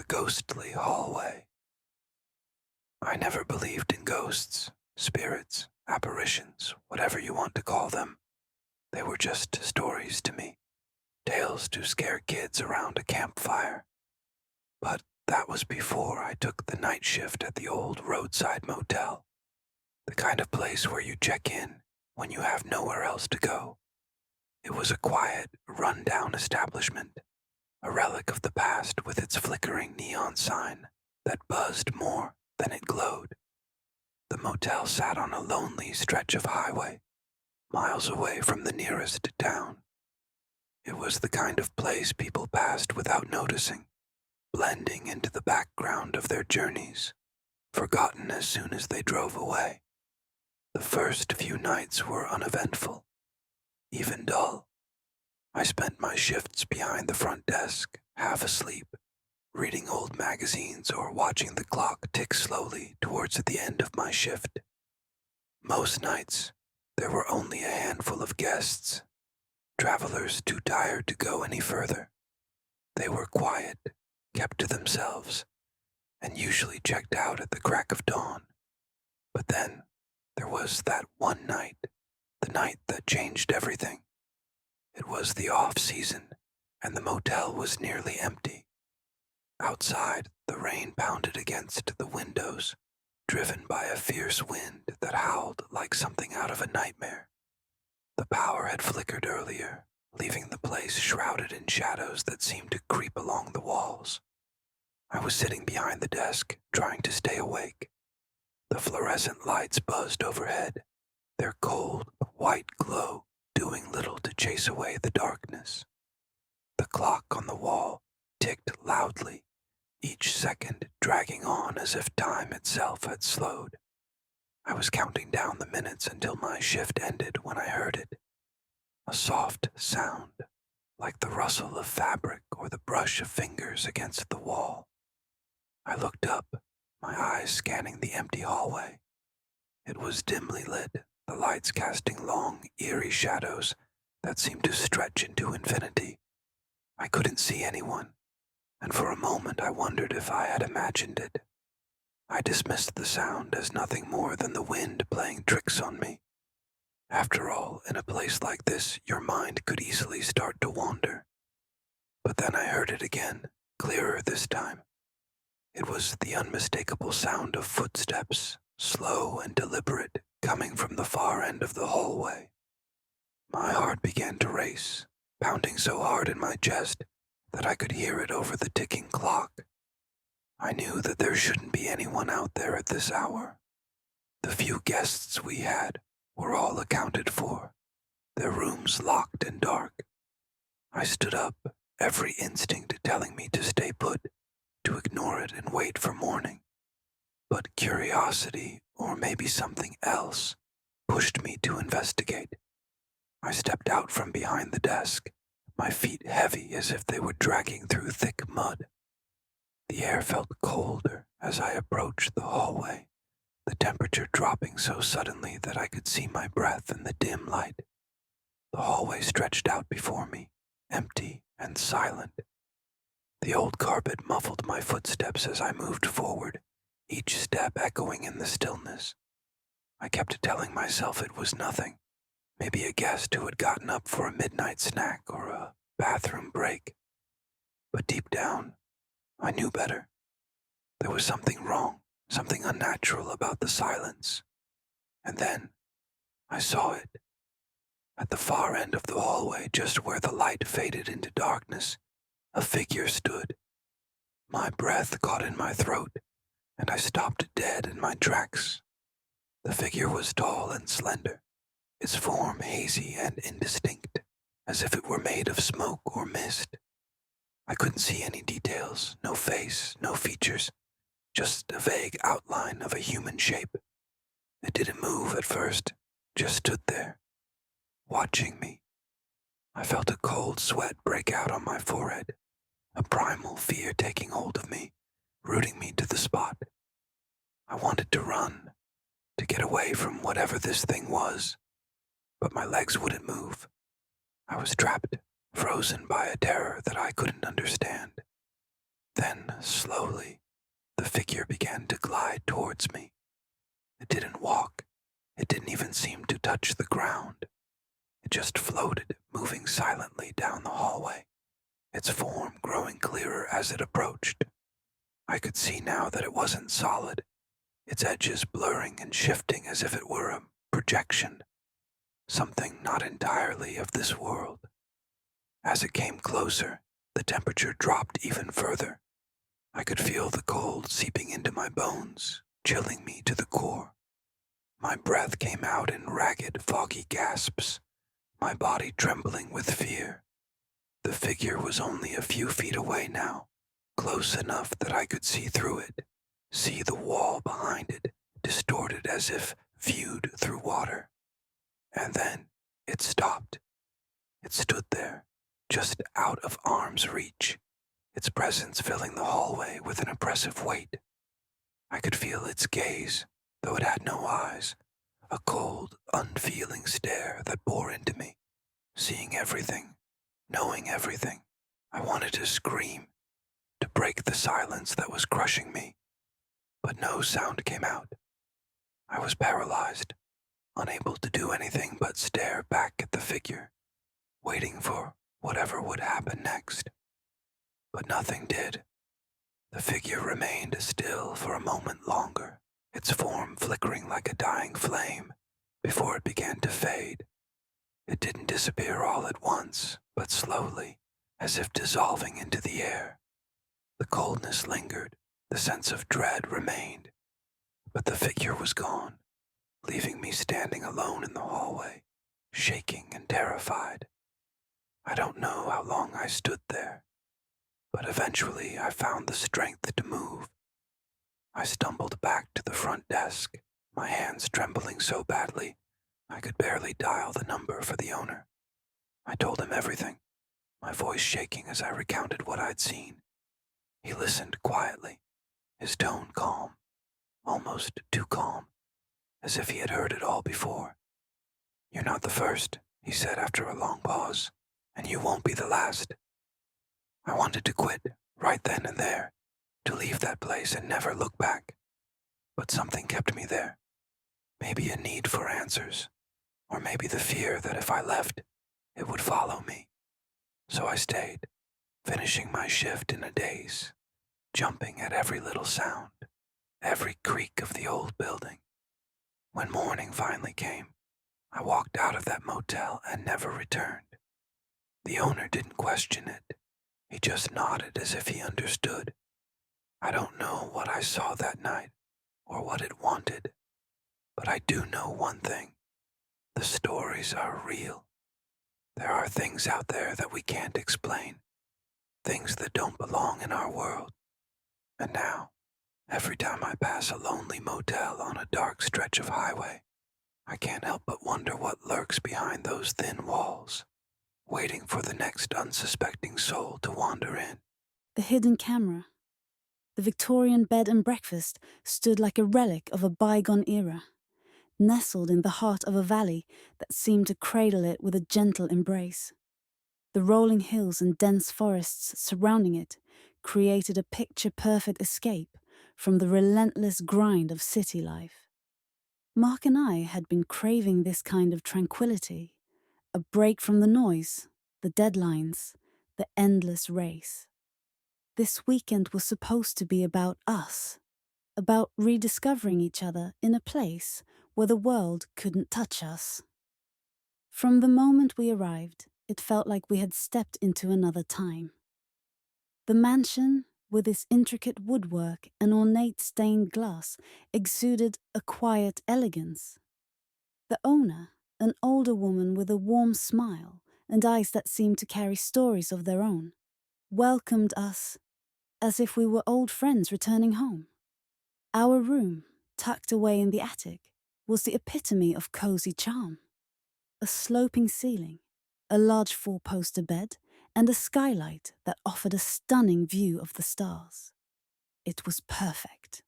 ghostly hallway. I never believed in ghosts, spirits, apparitions, whatever you want to call them. They were just stories to me, tales to scare kids around a campfire. But that was before I took the night shift at the old roadside motel, the kind of place where you check in when you have nowhere else to go. It was a quiet, run-down establishment, a relic of the past with its flickering neon sign that buzzed more than it glowed. The motel sat on a lonely stretch of highway, miles away from the nearest town. It was the kind of place people passed without noticing, blending into the background of their journeys, forgotten as soon as they drove away. The first few nights were uneventful, even dull. I spent my shifts behind the front desk, half asleep, reading old magazines or watching the clock tick slowly towards the end of my shift. Most nights, there were only a handful of guests, travelers too tired to go any further. They were quiet, kept to themselves, and usually checked out at the crack of dawn. But then, there was that one night, the night that changed everything. It was the off-season, and the motel was nearly empty. Outside, the rain pounded against the windows, driven by a fierce wind that howled like something out of a nightmare. The power had flickered earlier, leaving the place shrouded in shadows that seemed to creep along the walls. I was sitting behind the desk, trying to stay awake. The fluorescent lights buzzed overhead, their cold, white glow doing little to chase away the darkness. The clock on the wall ticked loudly, each second dragging on as if time itself had slowed. I was counting down the minutes until my shift ended when I heard it. A soft sound, like the rustle of fabric or the brush of fingers against the wall. I looked up, my eyes scanning the empty hallway. It was dimly lit, the lights casting long, eerie shadows that seemed to stretch into infinity. I couldn't see anyone, and for a moment I wondered if I had imagined it. I dismissed the sound as nothing more than the wind playing tricks on me. After all, in a place like this, your mind could easily start to wander. But then I heard it again, clearer this time. It was the unmistakable sound of footsteps, slow and deliberate, coming from the far end of the hallway. My heart began to race, pounding so hard in my chest that I could hear it over the ticking clock. I knew that there shouldn't be anyone out there at this hour. The few guests we had were all accounted for, their rooms locked and dark. I stood up, every instinct telling me to stay put, to ignore it and wait for morning. But curiosity, or maybe something else, pushed me to investigate. I stepped out from behind the desk, my feet heavy as if they were dragging through thick mud. The air felt colder as I approached the hallway, the temperature dropping so suddenly that I could see my breath in the dim light. The hallway stretched out before me, empty and silent. The old carpet muffled my footsteps as I moved forward, each step echoing in the stillness. I kept telling myself it was nothing, maybe a guest who had gotten up for a midnight snack or a bathroom break. But deep down, I knew better. There was something wrong, something unnatural about the silence. And then, I saw it. At the far end of the hallway, just where the light faded into darkness, a figure stood. My breath caught in my throat, and I stopped dead in my tracks. The figure was tall and slender, its form hazy and indistinct, as if it were made of smoke or mist. I couldn't see any details, no face, no features, just a vague outline of a human shape. It didn't move at first, just stood there, watching me. I felt a cold sweat break out on my forehead, a primal fear taking hold of me, rooting me to the spot. I wanted to run, to get away from whatever this thing was, but my legs wouldn't move. I was trapped, frozen by a terror that I couldn't understand. Then, slowly, the figure began to glide towards me. It didn't walk. It didn't even seem to touch the ground. It just floated, moving silently down the hallway, its form growing clearer as it approached. I could see now that it wasn't solid, its edges blurring and shifting as if it were a projection, something not entirely of this world. As it came closer, the temperature dropped even further. I could feel the cold seeping into my bones, chilling me to the core. My breath came out in ragged, foggy gasps, my body trembling with fear. The figure was only a few feet away now, close enough that I could see through it, see the wall behind it, distorted as if viewed through water. And then it stopped. It stood there, just out of arm's reach, its presence filling the hallway with an oppressive weight. I could feel its gaze, though it had no eyes, a cold, unfeeling stare that bore into me, seeing everything, knowing everything. I wanted to scream, to break the silence that was crushing me, but no sound came out. I was paralyzed, unable to do anything but stare back at the figure, waiting for whatever would happen next. But nothing did. The figure remained still for a moment longer, its form flickering like a dying flame before it began to fade. It didn't disappear all at once, but slowly, as if dissolving into the air. The coldness lingered, the sense of dread remained, but the figure was gone, leaving me standing alone in the hallway, shaking and terrified. I don't know how long I stood there, but eventually I found the strength to move. I stumbled back to the front desk, my hands trembling so badly I could barely dial the number for the owner. I told him everything, my voice shaking as I recounted what I'd seen. He listened quietly, his tone calm, almost too calm, as if he had heard it all before. "You're not the first," he said after a long pause, "and you won't be the last." I wanted to quit, right then and there, to leave that place and never look back. But something kept me there. Maybe a need for answers, or maybe the fear that if I left, it would follow me. So I stayed, finishing my shift in a daze, jumping at every little sound, every creak of the old building. When morning finally came, I walked out of that motel and never returned. The owner didn't question it. He just nodded as if he understood. I don't know what I saw that night or what it wanted, but I do know one thing. The stories are real. There are things out there that we can't explain, things that don't belong in our world. And now, every time I pass a lonely motel on a dark stretch of highway, I can't help but wonder what lurks behind those thin walls, waiting for the next unsuspecting soul to wander in. The hidden camera. The Victorian bed and breakfast stood like a relic of a bygone era, nestled in the heart of a valley that seemed to cradle it with a gentle embrace. The rolling hills and dense forests surrounding it created a picture-perfect escape from the relentless grind of city life. Mark and I had been craving this kind of tranquility, a break from the noise, the deadlines, the endless race. This weekend was supposed to be about us, about rediscovering each other in a place where the world couldn't touch us. From the moment we arrived, it felt like we had stepped into another time. The mansion, with its intricate woodwork and ornate stained glass, exuded a quiet elegance. The owner, an older woman with a warm smile and eyes that seemed to carry stories of their own, welcomed us as if we were old friends returning home. Our room, tucked away in the attic, was the epitome of cozy charm. A sloping ceiling, a large four-poster bed, and a skylight that offered a stunning view of the stars. It was perfect.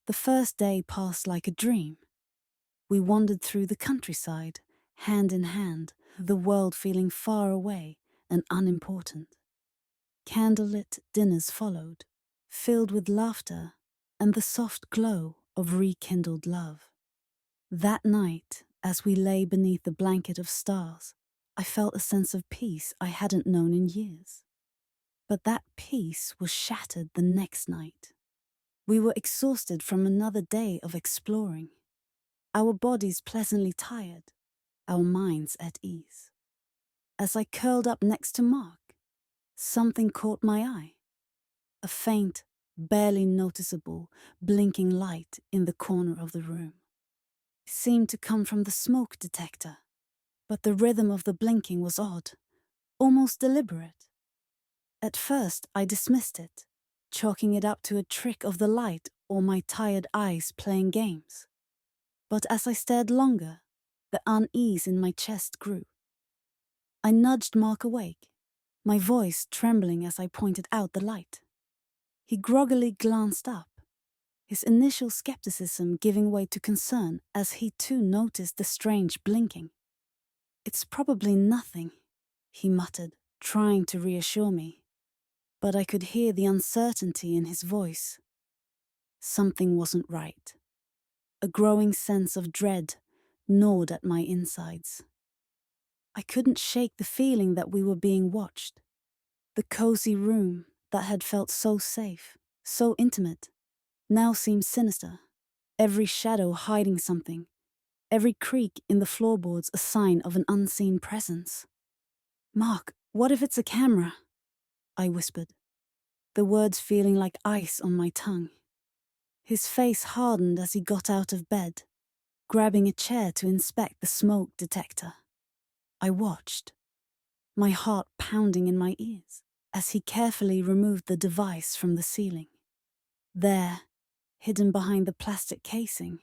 The first day passed like a dream. We wandered through the countryside, hand in hand, the world feeling far away and unimportant. Candlelit dinners followed, filled with laughter and the soft glow of rekindled love. That night, as we lay beneath the blanket of stars, I felt a sense of peace I hadn't known in years. But that peace was shattered the next night. We were exhausted from another day of exploring, our bodies pleasantly tired, our minds at ease. As I curled up next to Mark, something caught my eye. A faint, barely noticeable, blinking light in the corner of the room. It seemed to come from the smoke detector, but the rhythm of the blinking was odd, almost deliberate. At first, I dismissed it, chalking it up to a trick of the light or my tired eyes playing games. But as I stared longer, the unease in my chest grew. I nudged Mark awake, my voice trembling as I pointed out the light. He groggily glanced up, his initial skepticism giving way to concern as he too noticed the strange blinking. "It's probably nothing," he muttered, trying to reassure me. But I could hear the uncertainty in his voice. Something wasn't right. A growing sense of dread gnawed at my insides. I couldn't shake the feeling that we were being watched. The cozy room that had felt so safe, so intimate, now seemed sinister, every shadow hiding something, every creak in the floorboards a sign of an unseen presence. "Mark, what if it's a camera?" I whispered, the words feeling like ice on my tongue. His face hardened as he got out of bed, grabbing a chair to inspect the smoke detector. I watched, my heart pounding in my ears, as he carefully removed the device from the ceiling. There, hidden behind the plastic casing,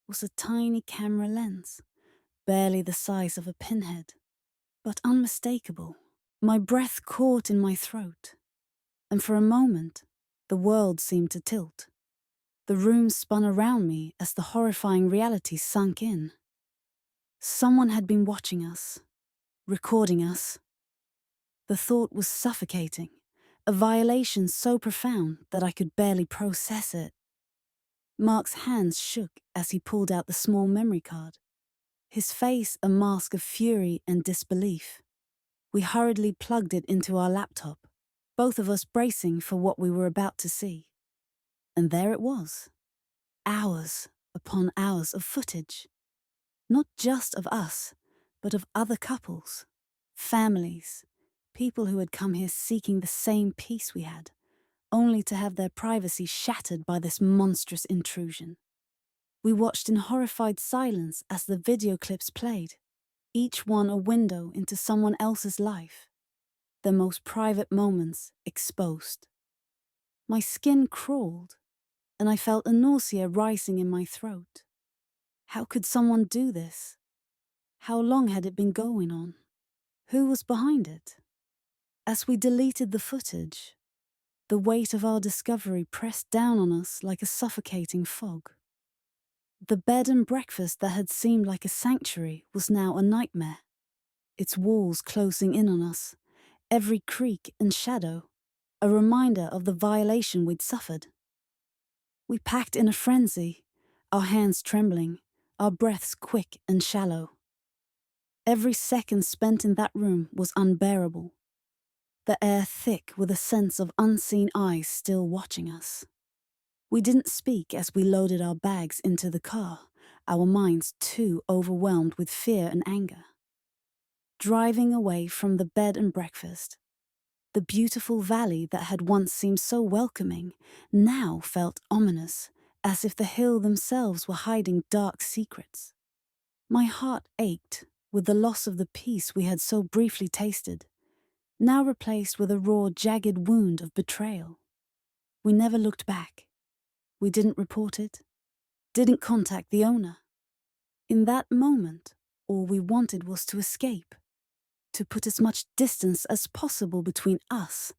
was a tiny camera lens, barely the size of a pinhead, but unmistakable. My breath caught in my throat, and for a moment, the world seemed to tilt. The room spun around me as the horrifying reality sunk in. Someone had been watching us, recording us. The thought was suffocating, a violation so profound that I could barely process it. Mark's hands shook as he pulled out the small memory card, his face a mask of fury and disbelief. We hurriedly plugged it into our laptop, both of us bracing for what we were about to see. And there it was. Hours upon hours of footage. Not just of us, but of other couples, families, people who had come here seeking the same peace we had, only to have their privacy shattered by this monstrous intrusion. We watched in horrified silence as the video clips played, each one a window into someone else's life, their most private moments exposed. My skin crawled, and I felt a nausea rising in my throat. How could someone do this? How long had it been going on? Who was behind it? As we deleted the footage, the weight of our discovery pressed down on us like a suffocating fog. The bed and breakfast that had seemed like a sanctuary was now a nightmare, its walls closing in on us, every creak and shadow a reminder of the violation we'd suffered. We packed in a frenzy, our hands trembling, our breaths quick and shallow. Every second spent in that room was unbearable, the air thick with a sense of unseen eyes still watching us. We didn't speak as we loaded our bags into the car, our minds too overwhelmed with fear and anger. Driving away from the bed and breakfast, the beautiful valley that had once seemed so welcoming now felt ominous, as if the hills themselves were hiding dark secrets. My heart ached with the loss of the peace we had so briefly tasted, now replaced with a raw, jagged wound of betrayal. We never looked back. We didn't report it, didn't contact the owner. In that moment, all we wanted was to escape, to put as much distance as possible between us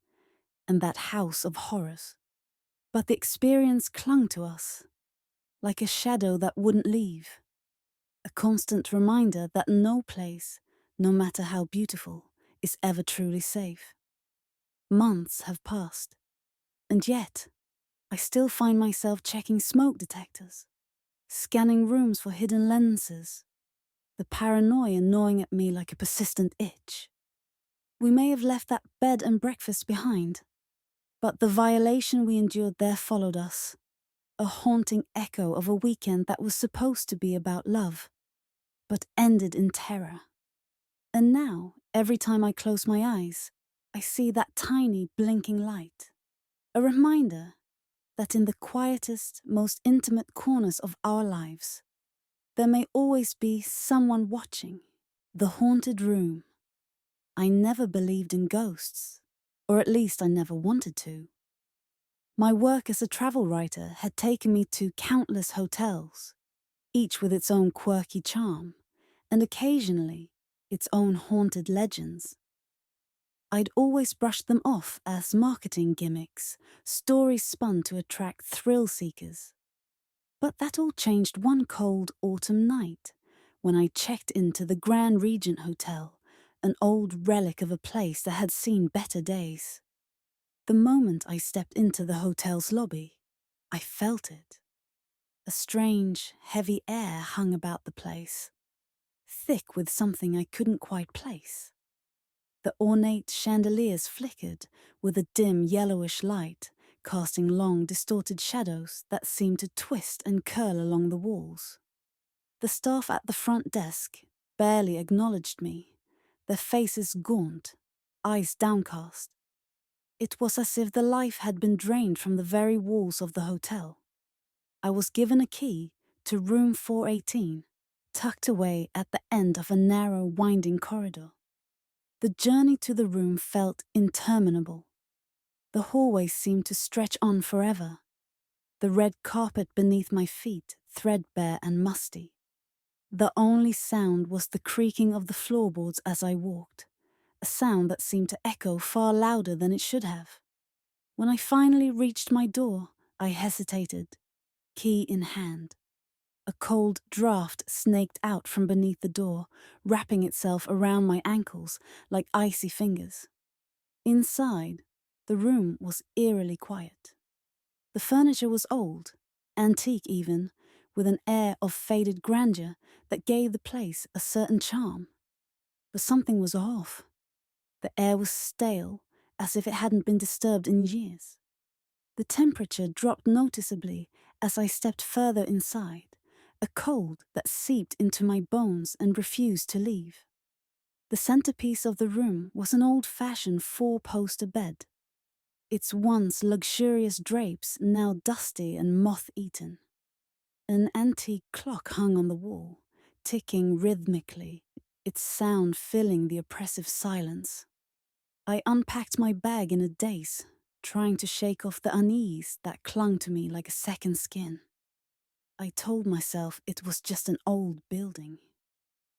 and that house of horrors. But the experience clung to us, like a shadow that wouldn't leave, a constant reminder that no place, no matter how beautiful, is ever truly safe. Months have passed, and yet I still find myself checking smoke detectors, scanning rooms for hidden lenses, the paranoia gnawing at me like a persistent itch. We may have left that bed and breakfast behind, but the violation we endured there followed us, a haunting echo of a weekend that was supposed to be about love, but ended in terror. And now, every time I close my eyes, I see that tiny blinking light, a reminder that in the quietest, most intimate corners of our lives, there may always be someone watching. The haunted room. I never believed in ghosts, or at least I never wanted to. My work as a travel writer had taken me to countless hotels, each with its own quirky charm, and occasionally its own haunted legends. I'd always brushed them off as marketing gimmicks, stories spun to attract thrill seekers. But that all changed one cold autumn night when I checked into the Grand Regent Hotel, an old relic of a place that had seen better days. The moment I stepped into the hotel's lobby, I felt it. A strange, heavy air hung about the place, thick with something I couldn't quite place. The ornate chandeliers flickered with a dim yellowish light, casting long, distorted shadows that seemed to twist and curl along the walls. The staff at the front desk barely acknowledged me, their faces gaunt, eyes downcast. It was as if the life had been drained from the very walls of the hotel. I was given a key to room 418, tucked away at the end of a narrow, winding corridor. The journey to the room felt interminable. The hallway seemed to stretch on forever, the red carpet beneath my feet threadbare and musty. The only sound was the creaking of the floorboards as I walked, a sound that seemed to echo far louder than it should have. When I finally reached my door, I hesitated, key in hand. A cold draft snaked out from beneath the door, wrapping itself around my ankles like icy fingers. Inside, the room was eerily quiet. The furniture was old, antique even, with an air of faded grandeur that gave the place a certain charm. But something was off. The air was stale, as if it hadn't been disturbed in years. The temperature dropped noticeably as I stepped further inside, a cold that seeped into my bones and refused to leave. The centerpiece of the room was an old-fashioned four-poster bed, its once luxurious drapes now dusty and moth-eaten. An antique clock hung on the wall, ticking rhythmically, its sound filling the oppressive silence. I unpacked my bag in a daze, trying to shake off the unease that clung to me like a second skin. I told myself it was just an old building,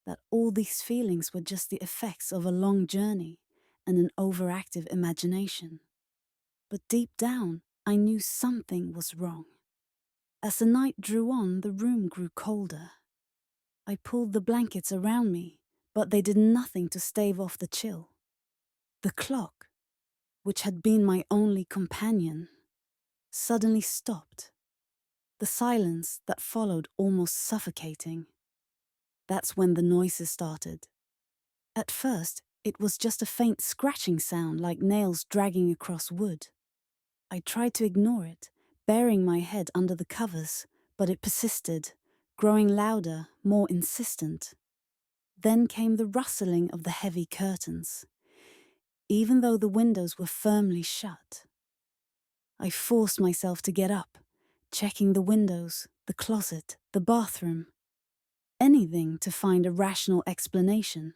that all these feelings were just the effects of a long journey and an overactive imagination. But deep down, I knew something was wrong. As the night drew on, the room grew colder. I pulled the blankets around me, but they did nothing to stave off the chill. The clock, which had been my only companion, suddenly stopped. The silence that followed almost suffocating. That's when the noises started. At first, it was just a faint scratching sound like nails dragging across wood. I tried to ignore it, burying my head under the covers, but it persisted, growing louder, more insistent. Then came the rustling of the heavy curtains, even though the windows were firmly shut. I forced myself to get up, checking the windows, the closet, the bathroom. Anything to find a rational explanation.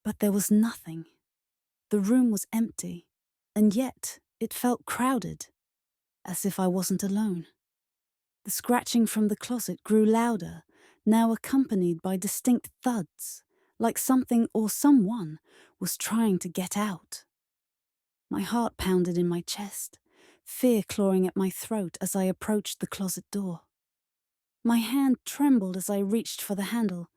But there was nothing. The room was empty, and yet it felt crowded, as if I wasn't alone. The scratching from the closet grew louder, now accompanied by distinct thuds, like something or someone was trying to get out. My heart pounded in my chest, fear clawing at my throat as I approached the closet door. My hand trembled as I reached for the handle,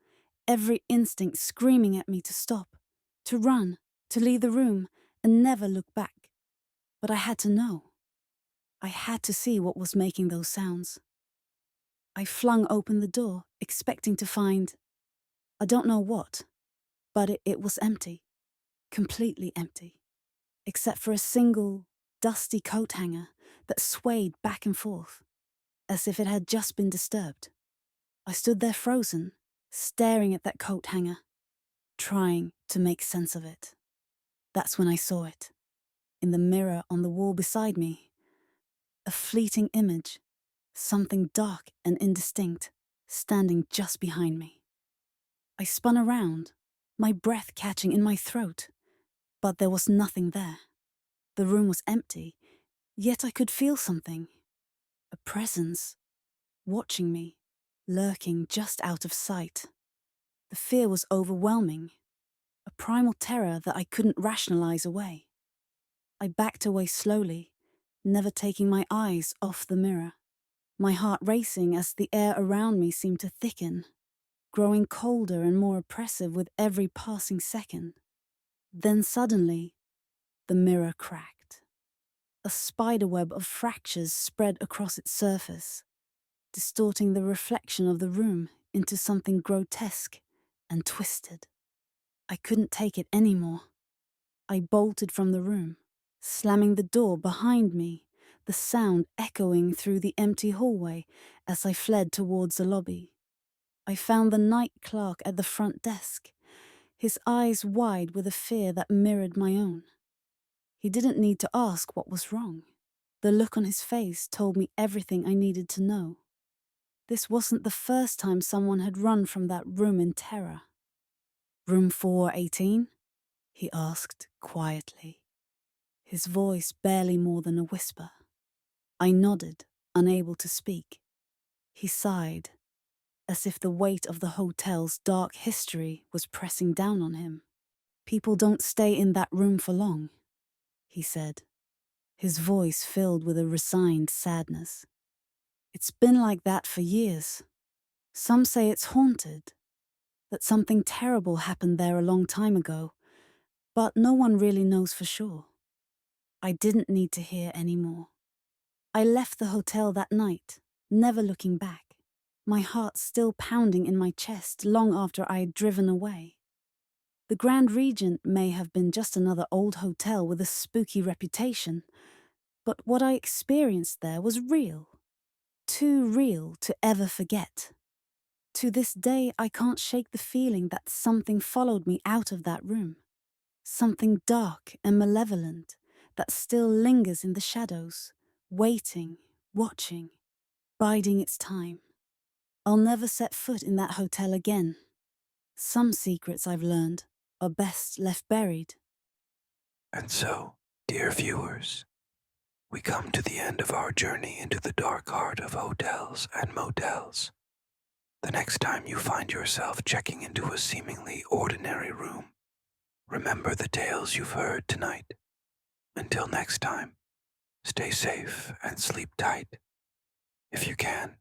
every instinct screaming at me to stop, to run, to leave the room, and never look back. But I had to know. I had to see what was making those sounds. I flung open the door, expecting to find, I don't know what, but it was empty, completely empty, except for a single, dusty coat hanger that swayed back and forth, as if it had just been disturbed. I stood there frozen, staring at that coat hanger, trying to make sense of it. That's when I saw it, in the mirror on the wall beside me. A fleeting image, something dark and indistinct, standing just behind me. I spun around, my breath catching in my throat, but there was nothing there. The room was empty, yet I could feel something. A presence, watching me, lurking just out of sight. The fear was overwhelming, a primal terror that I couldn't rationalize away. I backed away slowly, never taking my eyes off the mirror, my heart racing as the air around me seemed to thicken, growing colder and more oppressive with every passing second. Then suddenly, the mirror cracked. A spiderweb of fractures spread across its surface, distorting the reflection of the room into something grotesque and twisted. I couldn't take it anymore. I bolted from the room, slamming the door behind me, the sound echoing through the empty hallway as I fled towards the lobby. I found the night clerk at the front desk, his eyes wide with a fear that mirrored my own. He didn't need to ask what was wrong. The look on his face told me everything I needed to know. This wasn't the first time someone had run from that room in terror. "Room 418?" he asked quietly, his voice barely more than a whisper. I nodded, unable to speak. He sighed, as if the weight of the hotel's dark history was pressing down on him. "People don't stay in that room for long," he said, his voice filled with a resigned sadness. "It's been like that for years. Some say it's haunted, that something terrible happened there a long time ago, but no one really knows for sure." I didn't need to hear any more. I left the hotel that night, never looking back, my heart still pounding in my chest long after I had driven away. The Grand Regent may have been just another old hotel with a spooky reputation, but what I experienced there was real. Too real to ever forget. To this day, I can't shake the feeling that something followed me out of that room. Something dark and malevolent that still lingers in the shadows, waiting, watching, biding its time. I'll never set foot in that hotel again. Some secrets I've learned are best left buried. And so, dear viewers, we come to the end of our journey into the dark heart of hotels and motels. The next time you find yourself checking into a seemingly ordinary room, remember the tales you've heard tonight. Until next time, stay safe and sleep tight, if you can.